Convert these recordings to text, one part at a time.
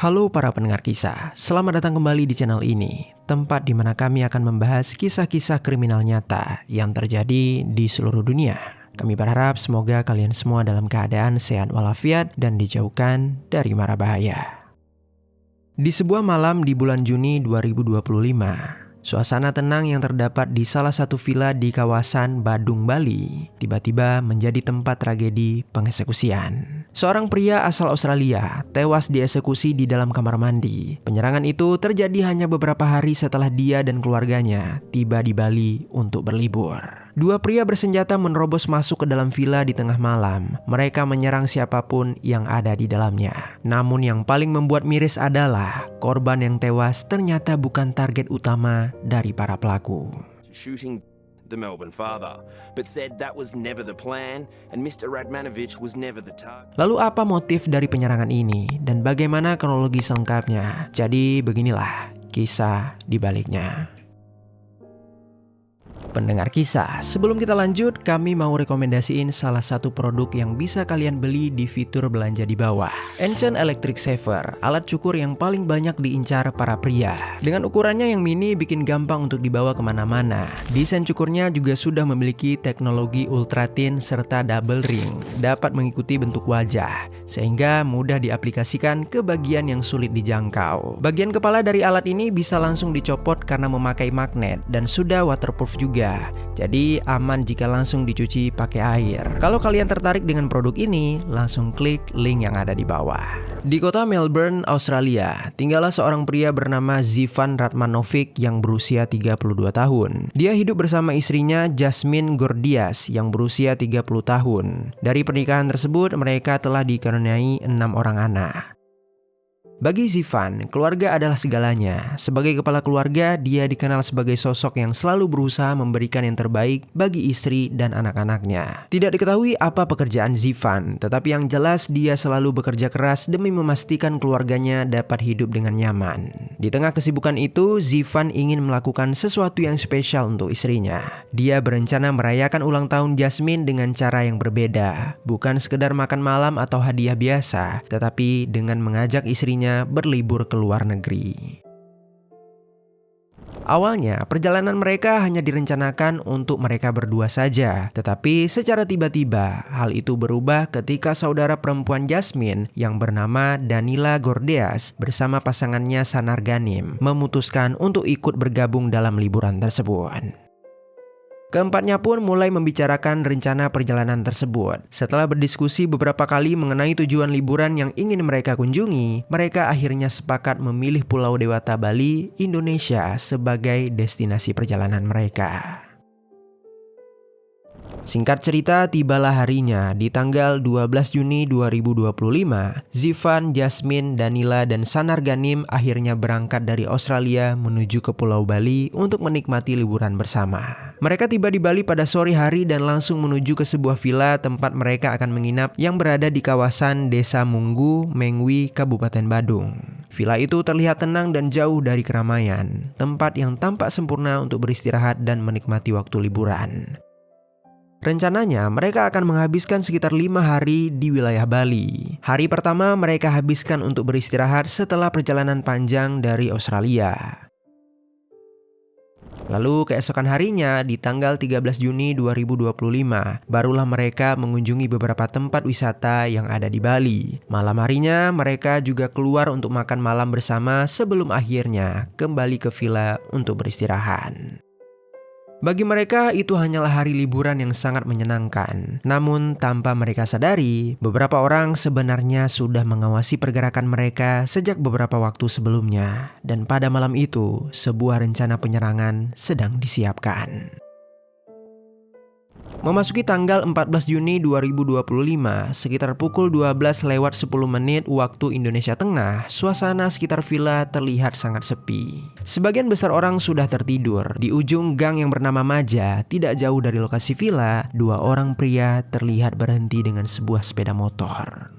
Halo para pendengar kisah, selamat datang kembali di channel ini, tempat di mana kami akan membahas kisah-kisah kriminal nyata yang terjadi di seluruh dunia. Kami berharap semoga kalian semua dalam keadaan sehat walafiat dan dijauhkan dari mara bahaya. Di sebuah malam di bulan Juni 2025, suasana tenang yang terdapat di salah satu villa di kawasan Badung, Bali, tiba-tiba menjadi tempat tragedi pengeksekusian. Seorang pria asal Australia tewas dieksekusi di dalam kamar mandi. Penyerangan itu terjadi hanya beberapa hari setelah dia dan keluarganya tiba di Bali untuk berlibur. Dua pria bersenjata menerobos masuk ke dalam villa di tengah malam. Mereka menyerang siapapun yang ada di dalamnya. Namun yang paling membuat miris adalah korban yang tewas ternyata bukan target utama dari para pelaku. Shooting the Melbourne father, but said that was never the plan and Mr. Radmanovich was never the target. Lalu apa motif dari penyerangan ini dan bagaimana kronologi selengkapnya? Jadi beginilah kisah di baliknya. Pendengar kisah, sebelum kita lanjut, kami mau rekomendasiin salah satu produk yang bisa kalian beli di fitur belanja di bawah. Ancient Electric Shaver, alat cukur yang paling banyak diincar para pria. Dengan ukurannya yang mini bikin gampang untuk dibawa kemana-mana. Desain cukurnya juga sudah memiliki teknologi ultra thin serta double ring, dapat mengikuti bentuk wajah, sehingga mudah diaplikasikan ke bagian yang sulit dijangkau. Bagian kepala dari alat ini bisa langsung dicopot karena memakai magnet dan sudah waterproof juga. Jadi aman jika langsung dicuci pakai air. Kalau kalian tertarik dengan produk ini, langsung klik link yang ada di bawah. Di kota Melbourne, Australia, tinggallah seorang pria bernama Zivan Radmanovic yang berusia 32 tahun. Dia hidup bersama istrinya Jasmine Gordias yang berusia 30 tahun. Dari pernikahan tersebut, mereka telah dikaruniai 6 orang anak. Bagi Zivan, keluarga adalah segalanya. Sebagai kepala keluarga, dia dikenal sebagai sosok yang selalu berusaha memberikan yang terbaik bagi istri dan anak-anaknya. Tidak diketahui apa pekerjaan Zivan, tetapi yang jelas dia selalu bekerja keras demi memastikan keluarganya dapat hidup dengan nyaman. Di tengah kesibukan itu, Zivan ingin melakukan sesuatu yang spesial untuk istrinya. Dia berencana merayakan ulang tahun Jasmine dengan cara yang berbeda. Bukan sekedar makan malam atau hadiah biasa, tetapi dengan mengajak istrinya berlibur ke luar negeri. Awalnya, perjalanan mereka hanya direncanakan untuk mereka berdua saja. Tetapi secara tiba-tiba, hal itu berubah ketika saudara perempuan Jasmine yang bernama Danila Gordias bersama pasangannya Sanar Ganim memutuskan untuk ikut bergabung dalam liburan tersebut. Keempatnya pun mulai membicarakan rencana perjalanan tersebut. Setelah berdiskusi beberapa kali mengenai tujuan liburan yang ingin mereka kunjungi, mereka akhirnya sepakat memilih Pulau Dewata Bali, Indonesia sebagai destinasi perjalanan mereka. Singkat cerita, tibalah harinya di tanggal 12 Juni 2025, Zivan, Jasmine, Danila, dan Sanar Ganim akhirnya berangkat dari Australia menuju ke Pulau Bali untuk menikmati liburan bersama. Mereka tiba di Bali pada sore hari dan langsung menuju ke sebuah villa tempat mereka akan menginap yang berada di kawasan Desa Munggu, Mengwi, Kabupaten Badung. Villa itu terlihat tenang dan jauh dari keramaian, tempat yang tampak sempurna untuk beristirahat dan menikmati waktu liburan. Rencananya, mereka akan menghabiskan sekitar 5 hari di wilayah Bali. Hari pertama mereka habiskan untuk beristirahat setelah perjalanan panjang dari Australia. Lalu keesokan harinya, di tanggal 13 Juni 2025, barulah mereka mengunjungi beberapa tempat wisata yang ada di Bali. Malam harinya, mereka juga keluar untuk makan malam bersama sebelum akhirnya kembali ke villa untuk beristirahat. Bagi mereka, itu hanyalah hari liburan yang sangat menyenangkan. Namun, tanpa mereka sadari, beberapa orang sebenarnya sudah mengawasi pergerakan mereka sejak beberapa waktu sebelumnya. Dan pada malam itu, sebuah rencana penyerangan sedang disiapkan. Memasuki tanggal 14 Juni 2025, sekitar pukul 12:10 waktu Indonesia Tengah, suasana sekitar villa terlihat sangat sepi. Sebagian besar orang sudah tertidur. Di ujung gang yang bernama Maja, tidak jauh dari lokasi villa, 2 orang pria terlihat berhenti dengan sebuah sepeda motor.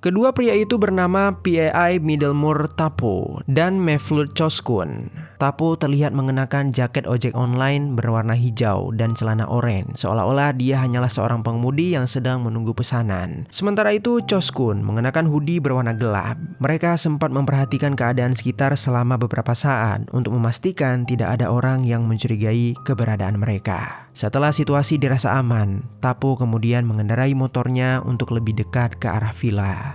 Kedua pria itu bernama PAI Middlemore Tapo dan Mevlut Choskun. Tapo terlihat mengenakan jaket ojek online berwarna hijau dan celana oranye, seolah-olah dia hanyalah seorang pengemudi yang sedang menunggu pesanan. Sementara itu Choskun mengenakan hoodie berwarna gelap. Mereka sempat memperhatikan keadaan sekitar selama beberapa saat untuk memastikan tidak ada orang yang mencurigai keberadaan mereka. Setelah situasi dirasa aman, Tapo kemudian mengendarai motornya untuk lebih dekat ke arah villa.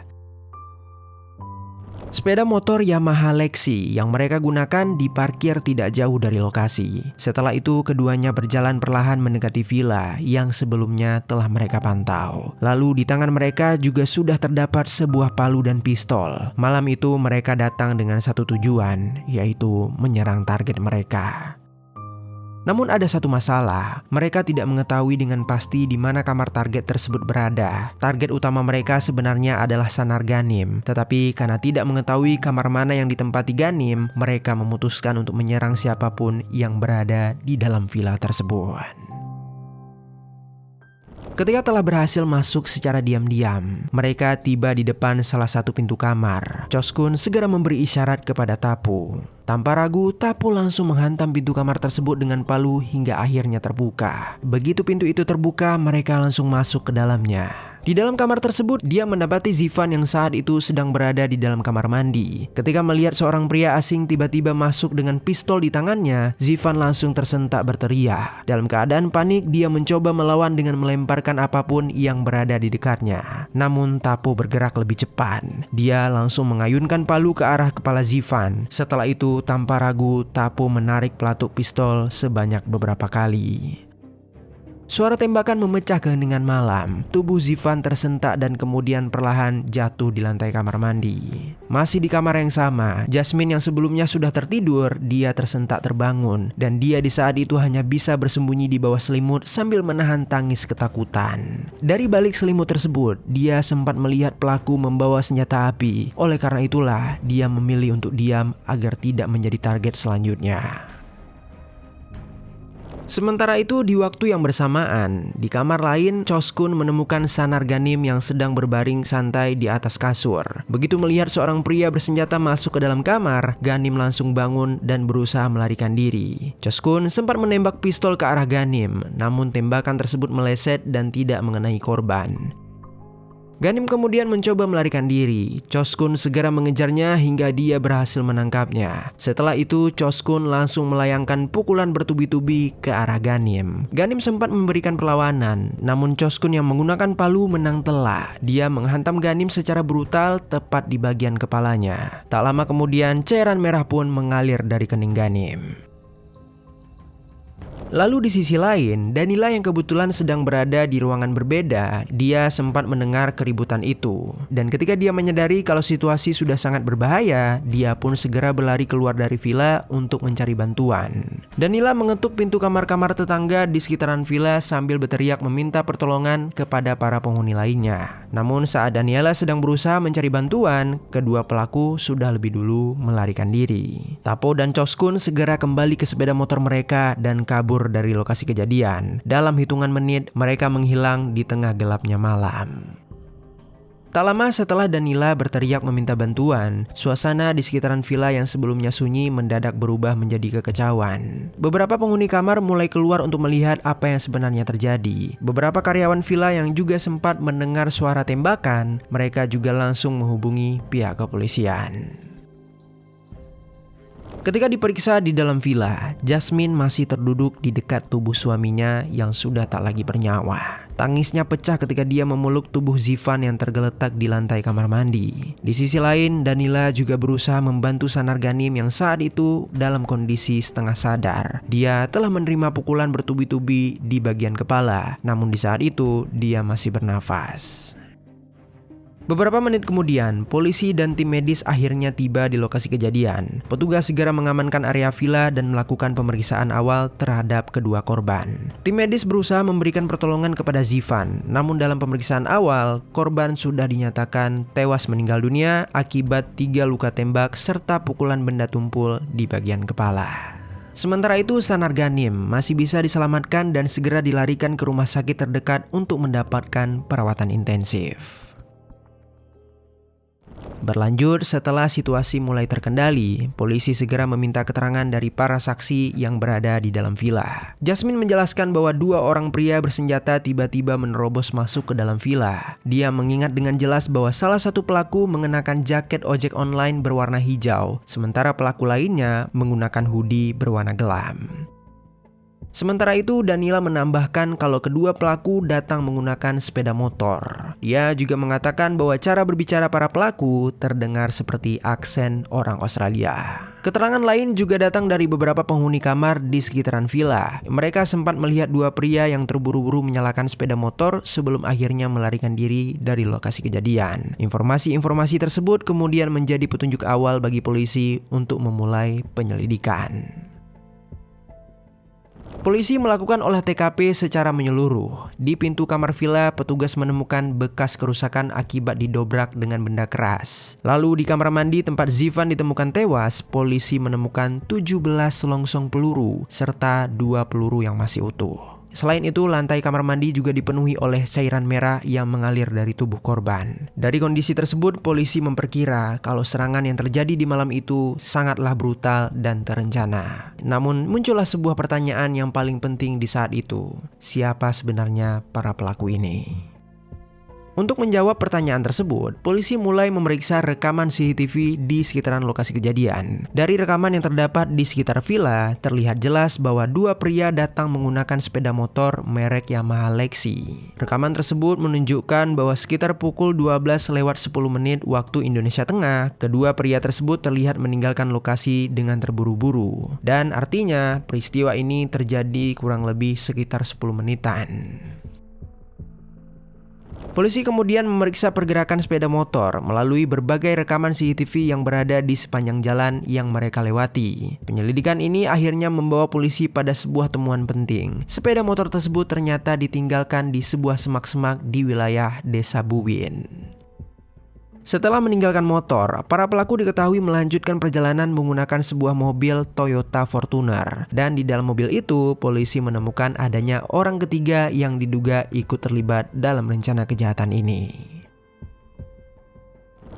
Sepeda motor Yamaha Lexi yang mereka gunakan diparkir tidak jauh dari lokasi. Setelah itu keduanya berjalan perlahan mendekati villa yang sebelumnya telah mereka pantau. Lalu di tangan mereka juga sudah terdapat sebuah palu dan pistol. Malam itu mereka datang dengan satu tujuan, yaitu menyerang target mereka. Namun ada satu masalah, mereka tidak mengetahui dengan pasti di mana kamar target tersebut berada. Target utama mereka sebenarnya adalah Sanar Ghanim, tetapi karena tidak mengetahui kamar mana yang ditempati Ghanim, mereka memutuskan untuk menyerang siapapun yang berada di dalam villa tersebut. Ketika telah berhasil masuk secara diam-diam, mereka tiba di depan salah satu pintu kamar. Choskun segera memberi isyarat kepada Tapo. Tanpa ragu, Tapo langsung menghantam pintu kamar tersebut dengan palu hingga akhirnya terbuka. Begitu pintu itu terbuka, mereka langsung masuk ke dalamnya. Di dalam kamar tersebut, dia mendapati Zivan yang saat itu sedang berada di dalam kamar mandi. Ketika melihat seorang pria asing tiba-tiba masuk dengan pistol di tangannya, Zivan langsung tersentak berteriak. Dalam keadaan panik, dia mencoba melawan dengan melemparkan apapun yang berada di dekatnya. Namun Tapo bergerak lebih cepat. Dia langsung mengayunkan palu ke arah kepala Zivan. Setelah itu, tanpa ragu, Tapo menarik pelatuk pistol sebanyak beberapa kali. Suara tembakan memecah keheningan malam. Tubuh Zivan tersentak dan kemudian perlahan jatuh di lantai kamar mandi. Masih di kamar yang sama, Jasmine yang sebelumnya sudah tertidur, dia tersentak terbangun. Dan dia di saat itu hanya bisa bersembunyi di bawah selimut sambil menahan tangis ketakutan. Dari balik selimut tersebut, dia sempat melihat pelaku membawa senjata api. Oleh karena itulah, dia memilih untuk diam agar tidak menjadi target selanjutnya. Sementara itu di waktu yang bersamaan, di kamar lain Choskun menemukan Sanar Ghanim yang sedang berbaring santai di atas kasur. Begitu melihat seorang pria bersenjata masuk ke dalam kamar, Ghanim langsung bangun dan berusaha melarikan diri. Choskun sempat menembak pistol ke arah Ghanim, namun tembakan tersebut meleset dan tidak mengenai korban. Ghanim kemudian mencoba melarikan diri. Choskun segera mengejarnya hingga dia berhasil menangkapnya. Setelah itu, Choskun langsung melayangkan pukulan bertubi-tubi ke arah Ghanim. Ghanim sempat memberikan perlawanan, namun Choskun yang menggunakan palu menang telak. Dia menghantam Ghanim secara brutal tepat di bagian kepalanya. Tak lama kemudian, cairan merah pun mengalir dari kening Ghanim. Lalu di sisi lain, Danila yang kebetulan sedang berada di ruangan berbeda, dia sempat mendengar keributan itu. Dan ketika dia menyadari kalau situasi sudah sangat berbahaya, dia pun segera berlari keluar dari villa untuk mencari bantuan. Danila mengetuk pintu kamar-kamar tetangga di sekitaran villa sambil berteriak meminta pertolongan kepada para penghuni lainnya. Namun saat Daniela sedang berusaha mencari bantuan, kedua pelaku sudah lebih dulu melarikan diri. Tapo dan Choskun segera kembali ke sepeda motor mereka dan kabur dari lokasi kejadian. Dalam hitungan menit, mereka menghilang di tengah gelapnya malam. Tak lama setelah Danila berteriak meminta bantuan, suasana di sekitaran villa yang sebelumnya sunyi mendadak berubah menjadi kekacauan. Beberapa penghuni kamar mulai keluar untuk melihat apa yang sebenarnya terjadi. Beberapa karyawan villa yang juga sempat mendengar suara tembakan, mereka juga langsung menghubungi pihak kepolisian. Ketika diperiksa di dalam villa, Jasmine masih terduduk di dekat tubuh suaminya yang sudah tak lagi bernyawa. Tangisnya pecah ketika dia memeluk tubuh Zivan yang tergeletak di lantai kamar mandi. Di sisi lain, Danila juga berusaha membantu Sanar Ghanim yang saat itu dalam kondisi setengah sadar. Dia telah menerima pukulan bertubi-tubi di bagian kepala, namun di saat itu dia masih bernafas. Beberapa menit kemudian, polisi dan tim medis akhirnya tiba di lokasi kejadian. Petugas segera mengamankan area villa dan melakukan pemeriksaan awal terhadap kedua korban. Tim medis berusaha memberikan pertolongan kepada Zivan, namun dalam pemeriksaan awal, korban sudah dinyatakan tewas meninggal dunia akibat 3 luka tembak serta pukulan benda tumpul di bagian kepala. Sementara itu, Sanar Ghanim masih bisa diselamatkan dan segera dilarikan ke rumah sakit terdekat untuk mendapatkan perawatan intensif. Berlanjut, setelah situasi mulai terkendali, polisi segera meminta keterangan dari para saksi yang berada di dalam villa. Jasmine menjelaskan bahwa 2 orang pria bersenjata tiba-tiba menerobos masuk ke dalam villa. Dia mengingat dengan jelas bahwa salah satu pelaku mengenakan jaket ojek online berwarna hijau, sementara pelaku lainnya menggunakan hoodie berwarna gelap. Sementara itu, Danila menambahkan kalau kedua pelaku datang menggunakan sepeda motor. Ia juga mengatakan bahwa cara berbicara para pelaku terdengar seperti aksen orang Australia. Keterangan lain juga datang dari beberapa penghuni kamar di sekitaran villa. Mereka sempat melihat 2 pria yang terburu-buru menyalakan sepeda motor sebelum akhirnya melarikan diri dari lokasi kejadian. Informasi-informasi tersebut kemudian menjadi petunjuk awal bagi polisi untuk memulai penyelidikan. Polisi melakukan olah TKP secara menyeluruh. Di pintu kamar villa, petugas menemukan bekas kerusakan akibat didobrak dengan benda keras. Lalu di kamar mandi tempat Zivan ditemukan tewas, polisi menemukan 17 selongsong peluru serta 2 peluru yang masih utuh. Selain itu, lantai kamar mandi juga dipenuhi oleh cairan merah yang mengalir dari tubuh korban. Dari kondisi tersebut, polisi memperkira kalau serangan yang terjadi di malam itu sangatlah brutal dan terencana. Namun, muncullah sebuah pertanyaan yang paling penting di saat itu. Siapa sebenarnya para pelaku ini? Untuk menjawab pertanyaan tersebut, polisi mulai memeriksa rekaman CCTV di sekitaran lokasi kejadian. Dari rekaman yang terdapat di sekitar villa, terlihat jelas bahwa 2 pria datang menggunakan sepeda motor merek Yamaha Lexi. Rekaman tersebut menunjukkan bahwa sekitar pukul 12:10 waktu Indonesia Tengah, kedua pria tersebut terlihat meninggalkan lokasi dengan terburu-buru. Dan artinya, peristiwa ini terjadi kurang lebih sekitar 10 menitan. Polisi kemudian memeriksa pergerakan sepeda motor melalui berbagai rekaman CCTV yang berada di sepanjang jalan yang mereka lewati. Penyelidikan ini akhirnya membawa polisi pada sebuah temuan penting. Sepeda motor tersebut ternyata ditinggalkan di sebuah semak-semak di wilayah Desa Buwin. Setelah meninggalkan motor, para pelaku diketahui melanjutkan perjalanan menggunakan sebuah mobil Toyota Fortuner. Dan di dalam mobil itu, polisi menemukan adanya orang ketiga yang diduga ikut terlibat dalam rencana kejahatan ini.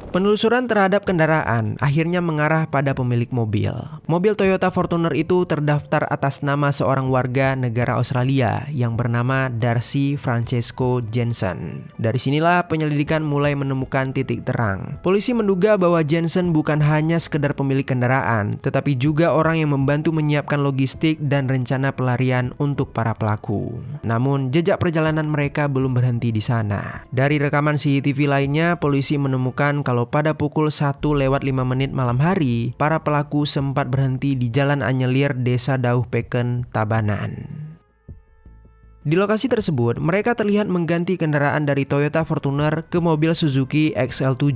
Penelusuran terhadap kendaraan akhirnya mengarah pada pemilik mobil. Mobil Toyota Fortuner itu terdaftar atas nama seorang warga negara Australia yang bernama Darcy Francesco Jensen. Dari sinilah penyelidikan mulai menemukan titik terang. Polisi menduga bahwa Jensen bukan hanya sekedar pemilik kendaraan, tetapi juga orang yang membantu menyiapkan logistik dan rencana pelarian untuk para pelaku. Namun, jejak perjalanan mereka belum berhenti di sana. Dari rekaman CCTV lainnya, polisi menemukan kalau pada pukul 1:05 malam hari, para pelaku sempat berhenti di Jalan Anyelir, Desa Dauh Peken, Tabanan. Di lokasi tersebut, mereka terlihat mengganti kendaraan dari Toyota Fortuner ke mobil Suzuki XL7.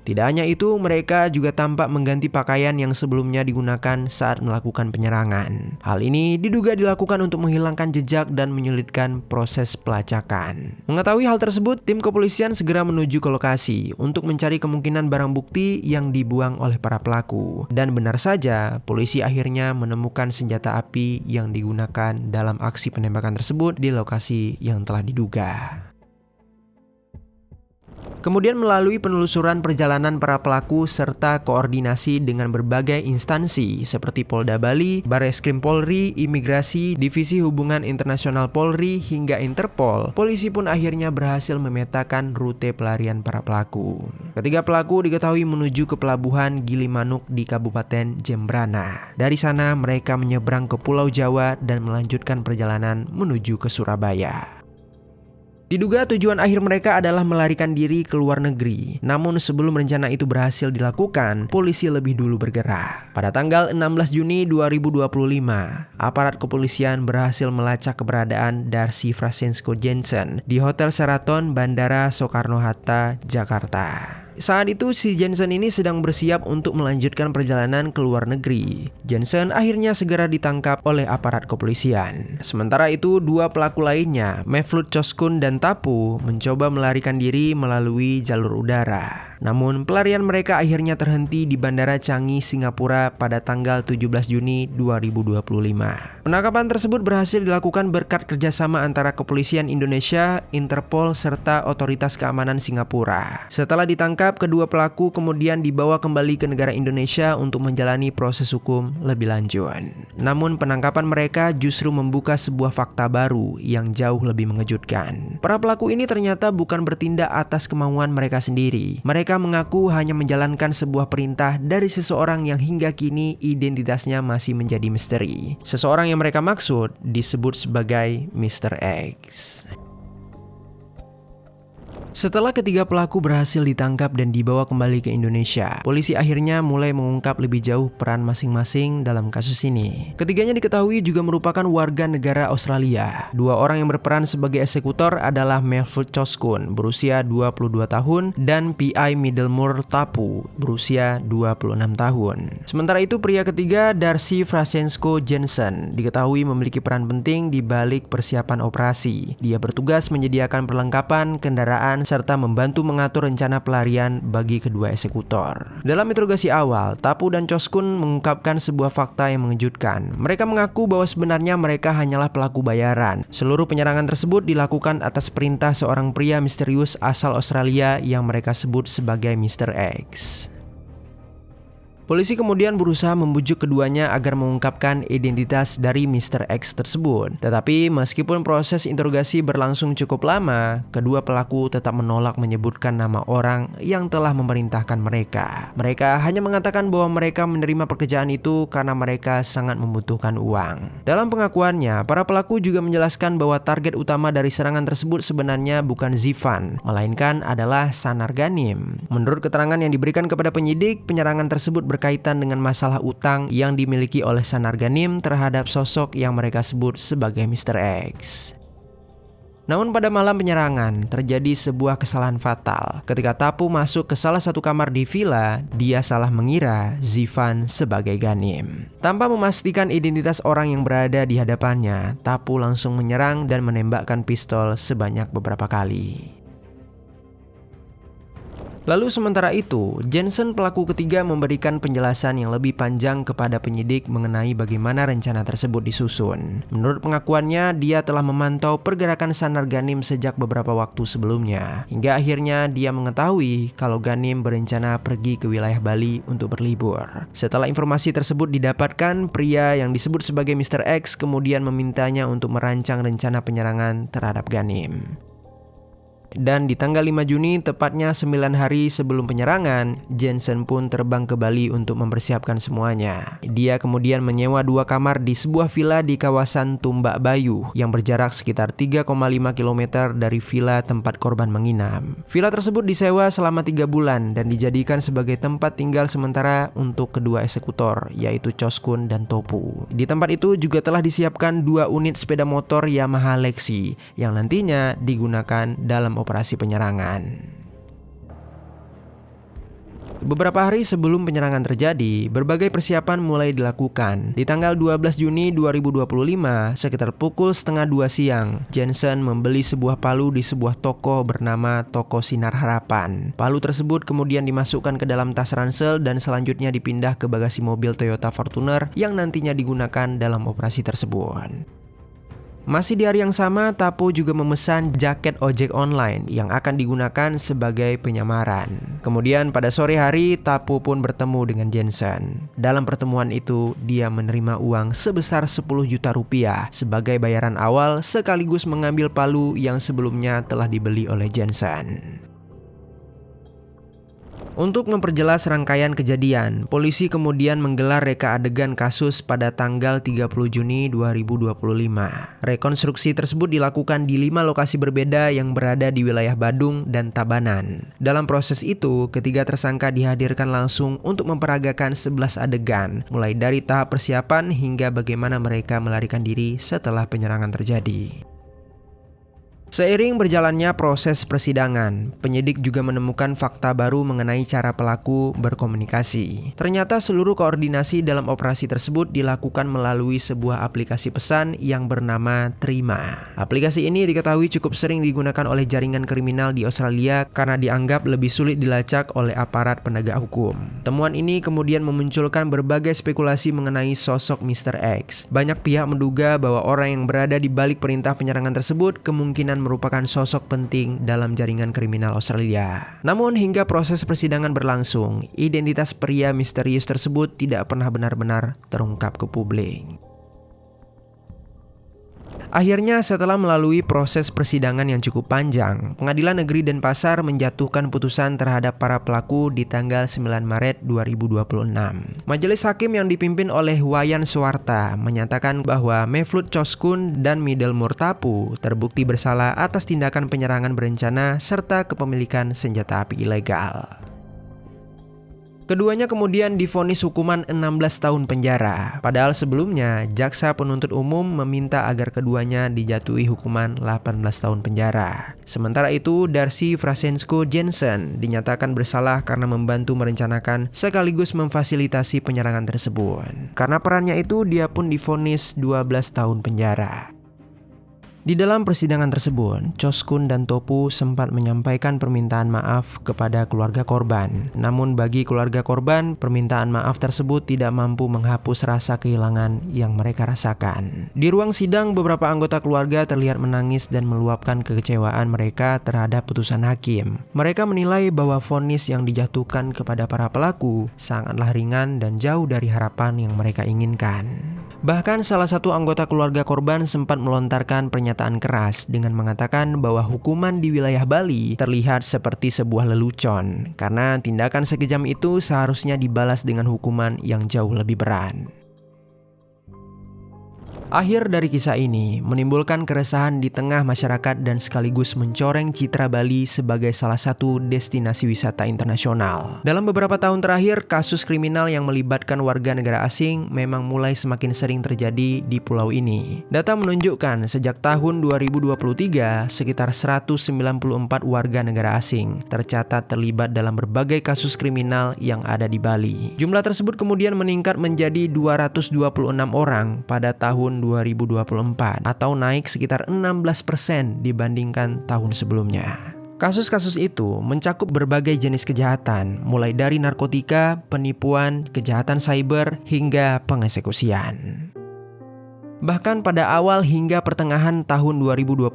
Tidak hanya itu, mereka juga tampak mengganti pakaian yang sebelumnya digunakan saat melakukan penyerangan. Hal ini diduga dilakukan untuk menghilangkan jejak dan menyulitkan proses pelacakan. Mengetahui hal tersebut, tim kepolisian segera menuju ke lokasi untuk mencari kemungkinan barang bukti yang dibuang oleh para pelaku. Dan benar saja, polisi akhirnya menemukan senjata api yang digunakan dalam aksi penembakan tersebut di lokasi yang telah diduga. Kemudian melalui penelusuran perjalanan para pelaku serta koordinasi dengan berbagai instansi seperti Polda Bali, Barreskrim Polri, Imigrasi, Divisi Hubungan Internasional Polri, hingga Interpol, polisi pun akhirnya berhasil memetakan rute pelarian para pelaku. Ketiga pelaku diketahui menuju ke pelabuhan Gilimanuk di Kabupaten Jembrana. Dari sana mereka menyeberang ke Pulau Jawa dan melanjutkan perjalanan menuju ke Surabaya. Diduga tujuan akhir mereka adalah melarikan diri ke luar negeri. Namun sebelum rencana itu berhasil dilakukan, polisi lebih dulu bergerak. Pada tanggal 16 Juni 2025, aparat kepolisian berhasil melacak keberadaan Darcy Francesco Jensen di Hotel Sheraton Bandara Soekarno-Hatta, Jakarta. Saat itu si Jensen ini sedang bersiap untuk melanjutkan perjalanan ke luar negeri. Jensen akhirnya segera ditangkap oleh aparat kepolisian. Sementara itu, 2 pelaku lainnya, Mevlut Choskun dan Tapu, mencoba melarikan diri melalui jalur udara. Namun pelarian mereka akhirnya terhenti di Bandara Changi, Singapura pada tanggal 17 Juni 2025. Penangkapan tersebut berhasil dilakukan berkat kerjasama antara Kepolisian Indonesia, Interpol, serta Otoritas Keamanan Singapura. Setelah ditangkap, kedua pelaku kemudian dibawa kembali ke negara Indonesia untuk menjalani proses hukum lebih lanjut. Namun penangkapan mereka justru membuka sebuah fakta baru yang jauh lebih mengejutkan. Para pelaku ini ternyata bukan bertindak atas kemauan mereka sendiri. Mereka mengaku hanya menjalankan sebuah perintah dari seseorang yang hingga kini identitasnya masih menjadi misteri. Seseorang yang mereka maksud disebut sebagai Mr. X. Setelah ketiga pelaku berhasil ditangkap dan dibawa kembali ke Indonesia, polisi akhirnya mulai mengungkap lebih jauh peran masing-masing dalam kasus ini. Ketiganya diketahui juga merupakan warga negara Australia. Dua orang yang berperan sebagai eksekutor adalah Melville Choskun berusia 22 tahun dan PI Middlemore Tapu berusia 26 tahun. Sementara itu pria ketiga, Darcy Francesco Jensen, diketahui memiliki peran penting di balik persiapan operasi. Dia bertugas menyediakan perlengkapan, kendaraan, serta membantu mengatur rencana pelarian bagi kedua eksekutor. Dalam interogasi awal, Tapu dan Choskun mengungkapkan sebuah fakta yang mengejutkan. Mereka mengaku bahwa sebenarnya mereka hanyalah pelaku bayaran. Seluruh penyerangan tersebut dilakukan atas perintah seorang pria misterius asal Australia yang mereka sebut sebagai Mr. X. Polisi kemudian berusaha membujuk keduanya agar mengungkapkan identitas dari Mr. X tersebut. Tetapi meskipun proses interogasi berlangsung cukup lama, kedua pelaku tetap menolak menyebutkan nama orang yang telah memerintahkan mereka. Mereka hanya mengatakan bahwa mereka menerima pekerjaan itu karena mereka sangat membutuhkan uang. Dalam pengakuannya, para pelaku juga menjelaskan bahwa target utama dari serangan tersebut sebenarnya bukan Zifan, melainkan adalah Sanar Ghanim. Menurut keterangan yang diberikan kepada penyidik, penyerangan tersebut berkaitan dengan masalah utang yang dimiliki oleh Sanar Ghanim terhadap sosok yang mereka sebut sebagai Mr. X. Namun pada malam penyerangan, terjadi sebuah kesalahan fatal. Ketika Tapu masuk ke salah satu kamar di villa, dia salah mengira Zifan sebagai Ghanim. Tanpa memastikan identitas orang yang berada di hadapannya, Tapu langsung menyerang dan menembakkan pistol sebanyak beberapa kali. Lalu sementara itu, Jensen pelaku ketiga memberikan penjelasan yang lebih panjang kepada penyidik mengenai bagaimana rencana tersebut disusun. Menurut pengakuannya, dia telah memantau pergerakan Sanar Ghanim sejak beberapa waktu sebelumnya. Hingga akhirnya dia mengetahui kalau Ghanim berencana pergi ke wilayah Bali untuk berlibur. Setelah informasi tersebut didapatkan, pria yang disebut sebagai Mr. X kemudian memintanya untuk merancang rencana penyerangan terhadap Ghanim. Dan di tanggal 5 Juni, tepatnya 9 hari sebelum penyerangan, Jensen pun terbang ke Bali untuk mempersiapkan semuanya. Dia kemudian menyewa 2 kamar di sebuah villa di kawasan Tumbak Bayu yang berjarak sekitar 3,5 km dari villa tempat korban menginap. Villa tersebut disewa selama 3 bulan dan dijadikan sebagai tempat tinggal sementara untuk kedua eksekutor, yaitu Choskun dan Topu. Di tempat itu juga telah disiapkan 2 unit sepeda motor Yamaha Lexi yang nantinya digunakan dalam operasi penyerangan. Beberapa hari sebelum penyerangan terjadi, berbagai persiapan mulai dilakukan. Di tanggal 12 Juni 2025, sekitar pukul 1:30 siang, Jensen membeli sebuah palu di sebuah toko bernama Toko Sinar Harapan. Palu tersebut kemudian dimasukkan ke dalam tas ransel dan selanjutnya dipindah ke bagasi mobil Toyota Fortuner yang nantinya digunakan dalam operasi tersebut. Masih di hari yang sama, Tapu juga memesan jaket ojek online yang akan digunakan sebagai penyamaran. Kemudian pada sore hari, Tapu pun bertemu dengan Jensen. Dalam pertemuan itu, dia menerima uang sebesar 10 juta rupiah sebagai bayaran awal sekaligus mengambil palu yang sebelumnya telah dibeli oleh Jensen. Untuk memperjelas rangkaian kejadian, polisi kemudian menggelar reka adegan kasus pada tanggal 30 Juni 2025. Rekonstruksi tersebut dilakukan di 5 lokasi berbeda yang berada di wilayah Badung dan Tabanan. Dalam proses itu, ketiga tersangka dihadirkan langsung untuk memperagakan 11 adegan, mulai dari tahap persiapan hingga bagaimana mereka melarikan diri setelah penyerangan terjadi. Seiring berjalannya proses persidangan, penyidik juga menemukan fakta baru mengenai cara pelaku berkomunikasi. Ternyata seluruh koordinasi dalam operasi tersebut dilakukan melalui sebuah aplikasi pesan yang bernama Threema. Aplikasi ini diketahui cukup sering digunakan oleh jaringan kriminal di Australia karena dianggap lebih sulit dilacak oleh aparat penegak hukum. Temuan ini kemudian memunculkan berbagai spekulasi mengenai sosok Mr. X. Banyak pihak menduga bahwa orang yang berada di balik perintah penyerangan tersebut kemungkinan merupakan sosok penting dalam jaringan kriminal Australia. Namun hingga proses persidangan berlangsung, identitas pria misterius tersebut tidak pernah benar-benar terungkap ke publik. Akhirnya setelah melalui proses persidangan yang cukup panjang, Pengadilan Negeri Denpasar menjatuhkan putusan terhadap para pelaku di tanggal 9 Maret 2026. Majelis hakim yang dipimpin oleh Wayan Suwarta menyatakan bahwa Mevlut Choskun dan Midel Murtapu terbukti bersalah atas tindakan penyerangan berencana serta kepemilikan senjata api ilegal. Keduanya kemudian divonis hukuman 16 tahun penjara. Padahal sebelumnya, jaksa penuntut umum meminta agar keduanya dijatuhi hukuman 18 tahun penjara. Sementara itu, Darcy Frasensko Jensen dinyatakan bersalah karena membantu merencanakan sekaligus memfasilitasi penyerangan tersebut. Karena perannya itu, dia pun divonis 12 tahun penjara. Di dalam persidangan tersebut, Choskun dan Topu sempat menyampaikan permintaan maaf kepada keluarga korban. Namun bagi keluarga korban, permintaan maaf tersebut tidak mampu menghapus rasa kehilangan yang mereka rasakan. Di ruang sidang, beberapa anggota keluarga terlihat menangis dan meluapkan kekecewaan mereka terhadap putusan hakim. Mereka menilai bahwa vonis yang dijatuhkan kepada para pelaku sangatlah ringan dan jauh dari harapan yang mereka inginkan. Bahkan salah satu anggota keluarga korban sempat melontarkan pernyataan keras dengan mengatakan bahwa hukuman di wilayah Bali terlihat seperti sebuah lelucon karena tindakan sekejam itu seharusnya dibalas dengan hukuman yang jauh lebih berat. Akhir dari kisah ini menimbulkan keresahan di tengah masyarakat dan sekaligus mencoreng citra Bali sebagai salah satu destinasi wisata internasional. Dalam beberapa tahun terakhir, kasus kriminal yang melibatkan warga negara asing memang mulai semakin sering terjadi di pulau ini. Data menunjukkan sejak tahun 2023, sekitar 194 warga negara asing tercatat terlibat dalam berbagai kasus kriminal yang ada di Bali. Jumlah tersebut kemudian meningkat menjadi 226 orang pada tahun 2024 atau naik sekitar 16% dibandingkan tahun sebelumnya. Kasus-kasus itu mencakup berbagai jenis kejahatan, mulai dari narkotika, penipuan, kejahatan cyber, hingga pengeksekusian. Bahkan pada awal hingga pertengahan tahun 2025,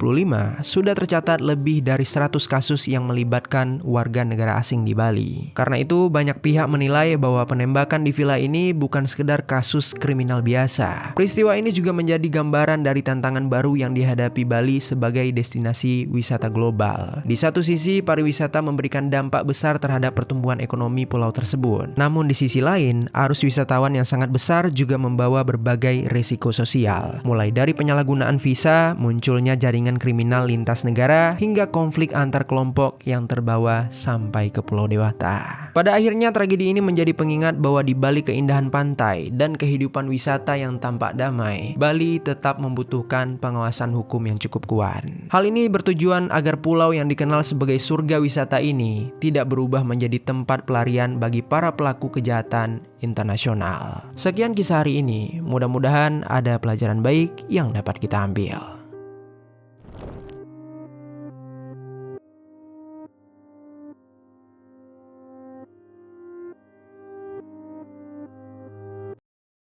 sudah tercatat lebih dari 100 kasus yang melibatkan warga negara asing di Bali. Karena itu, banyak pihak menilai bahwa penembakan di villa ini bukan sekedar kasus kriminal biasa. Peristiwa ini juga menjadi gambaran dari tantangan baru yang dihadapi Bali sebagai destinasi wisata global. Di satu sisi, pariwisata memberikan dampak besar terhadap pertumbuhan ekonomi pulau tersebut. Namun di sisi lain, arus wisatawan yang sangat besar juga membawa berbagai risiko sosial. Mulai dari penyalahgunaan visa, munculnya jaringan kriminal lintas negara, hingga konflik antar kelompok yang terbawa sampai ke Pulau Dewata. Pada akhirnya tragedi ini menjadi pengingat bahwa di balik keindahan pantai dan kehidupan wisata yang tampak damai, Bali tetap membutuhkan pengawasan hukum yang cukup kuat. Hal ini bertujuan agar pulau yang dikenal sebagai surga wisata ini tidak berubah menjadi tempat pelarian bagi para pelaku kejahatan internasional. Sekian kisah hari ini, mudah-mudahan ada pelajaran baik yang dapat kita ambil.